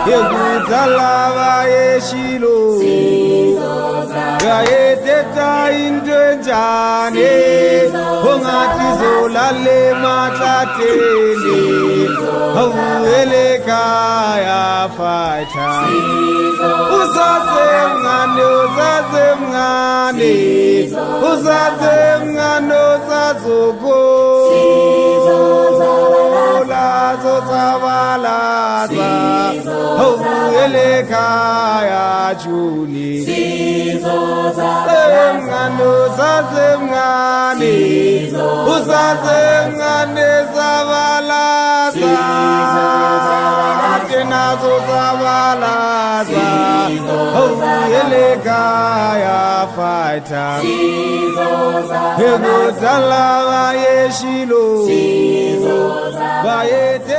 Yekudala bayeshilo Gayeteta indwenjane Ongati zolale matlatele Awueleka ya faita Uzazemngane uzazoko Lazo zabalaza Awueleka ya juli Uzazemngane zabalaza Nazo zabalaza Awueleka ya faita Yekudala bayeshilo Bayete